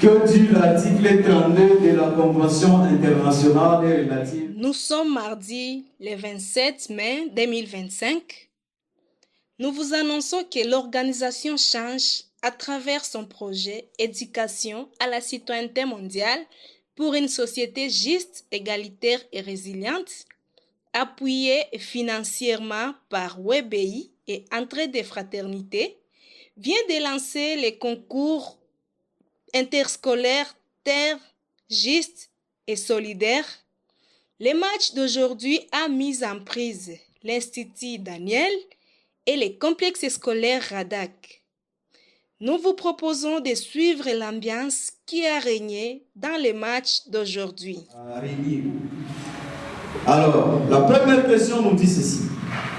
que dit l'article 32 de la Convention internationale relative. Nous sommes mardi le 27 mai 2025. Nous vous annonçons que l'organisation change à travers son projet Éducation à la citoyenneté mondiale pour une société juste, égalitaire et résiliente, appuyée financièrement par WebEI et Entrée des Fraternités, vient de lancer les concours interscolaires Terre, Juste et Solidaire. Le match d'aujourd'hui a mis en prise l'Institut Daniel et les complexes scolaires Radak. Nous vous proposons de suivre l'ambiance qui a régné dans les matchs d'aujourd'hui. Alors, la première question nous dit ceci.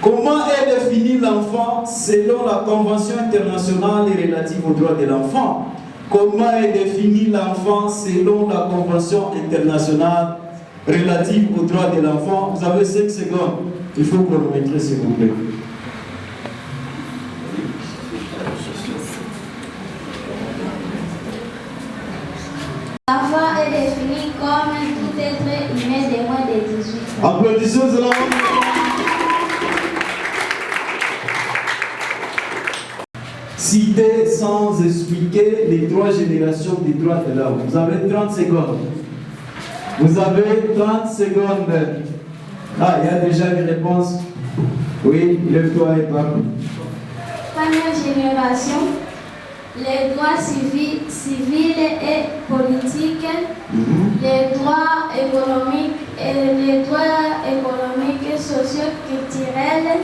Comment est défini l'enfant selon la Convention internationale relative aux droits de l'enfant? Comment est défini l'enfant selon la Convention internationale relative aux droits de l'enfant? Vous avez 5 secondes. Il faut chronométrer, s'il vous plaît. L'enfant est défini comme tout être humain de moins de 18 ans. Applaudissons cela. Citer sans expliquer les 3 générations des droits de l'homme. Vous avez 30 secondes. Vous avez 30 secondes. Ah, il y a déjà une réponse. Oui, lève-toi et parle. Première génération, les droits civils et politiques, les droits économiques et socio-culturels.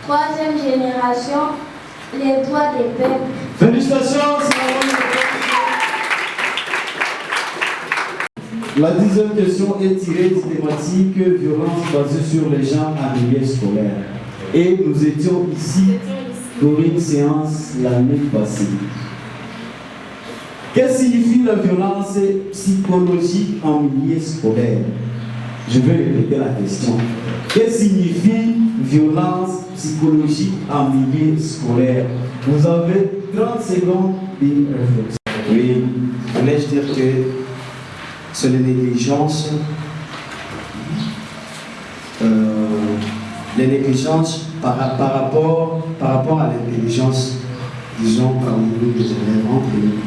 Troisième génération, les droits des peuples. Félicitations. La 10e question est tirée du thématique violence basée sur les gens en milieu scolaire. Et nous étions ici pour une séance l'année passée. Qu'est-ce que signifie la violence psychologique en milieu scolaire? Je vais répéter la question. Qu'est-ce que signifie violence psychologique en milieu scolaire? Vous avez 30 secondes de réflexion. Oui, voulais-je dire que c'est la négligence. Les négligences par rapport à l'intelligence, disons, parmi nous, les élèves entre nous.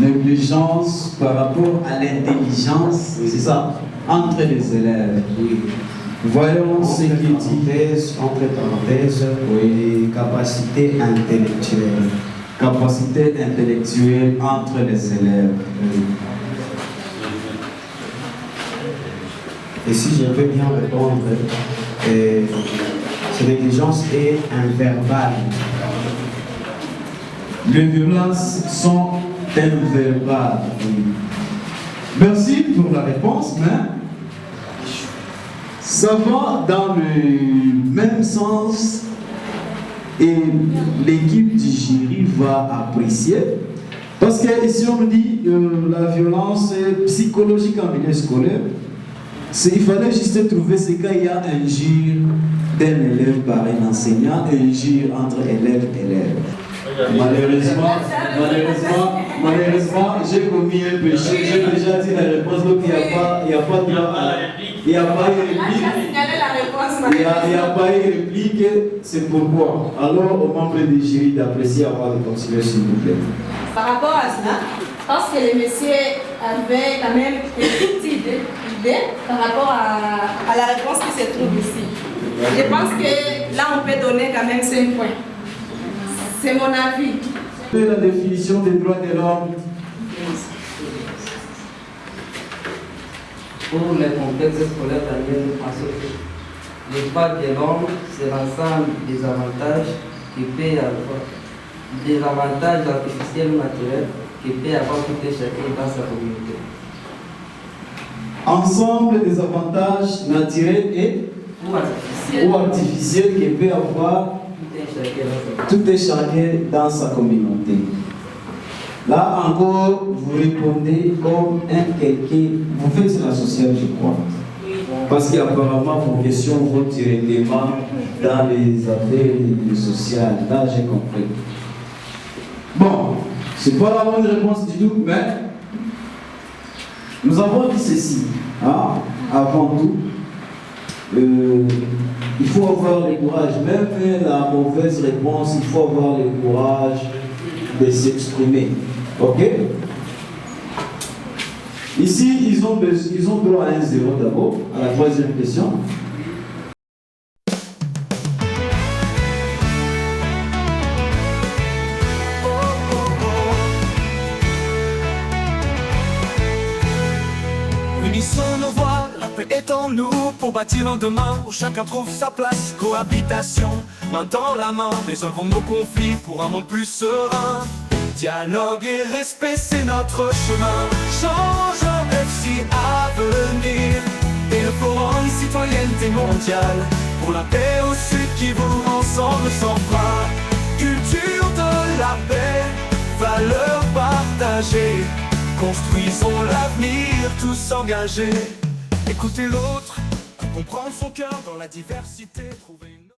Négligence par rapport à l'intelligence, c'est ça, entre les élèves. Oui. Voyons ce qui dit. Entre parenthèses, oui, capacité intellectuelle. Capacité intellectuelle entre les élèves. Oui. Et si je peux bien répondre, cette négligence est inverbale. Les violences sont inverbales. Merci pour la réponse, mais ça va dans le même sens et l'équipe du jury va apprécier. Parce que ici on dit la violence psychologique en milieu scolaire. Il fallait juste trouver ce cas, il y a injure d'un élève par un enseignant, injure entre élèves et élèves. Malheureusement, j'ai commis un péché, j'ai déjà dit la réponse, donc il n'y a pas de droit à il n'y a pas eu réplique. Il n'y a pas eu réplique, c'est pourquoi. Alors, aux membres du jury d'apprécier avant de continuer, s'il vous plaît. Par rapport à cela, parce que le monsieur avait quand même une petite idée par rapport à la réponse qui se trouve ici. Je pense que là, on peut donner quand même 5 points. C'est mon avis. La définition des droits de l'homme. Pour les complexes scolaires Daniel, nous pensons que les droits de l'homme, c'est l'ensemble des avantages qu'il peut avoir, des avantages artificiels ou naturels qu'il peut avoir tout et chacun dans sa communauté. Ensemble des avantages naturels et ou artificiels qu'il peut avoir tout et chacun dans sa communauté. Là encore, vous répondez comme un quelqu'un, vous faites la sociale, je crois. Parce qu'apparemment, vos questions vont directement dans les affaires sociales. Là, j'ai compris. Bon, C'est pas la bonne réponse du tout, mais nous avons dit ceci. Hein, avant tout, il faut avoir le courage. Même la mauvaise réponse, il faut avoir le courage de s'exprimer. Ok? Ici, ils ont droit à 1-0 d'abord, à la troisième question. Unissons nos voix, la paix est en nous pour bâtir un demain où chacun trouve sa place. Cohabitation, main dans la main, résolvons nos conflits pour un monde plus serein. Dialogue et respect, c'est notre chemin. Changeons FC Avenir et le forum citoyenneté mondiale pour la paix au sud qui vous ensemble sans frein. Culture de la paix, valeurs partagées. Construisons l'avenir, tous engagés. Écoutez l'autre, comprendre son cœur dans la diversité, trouver une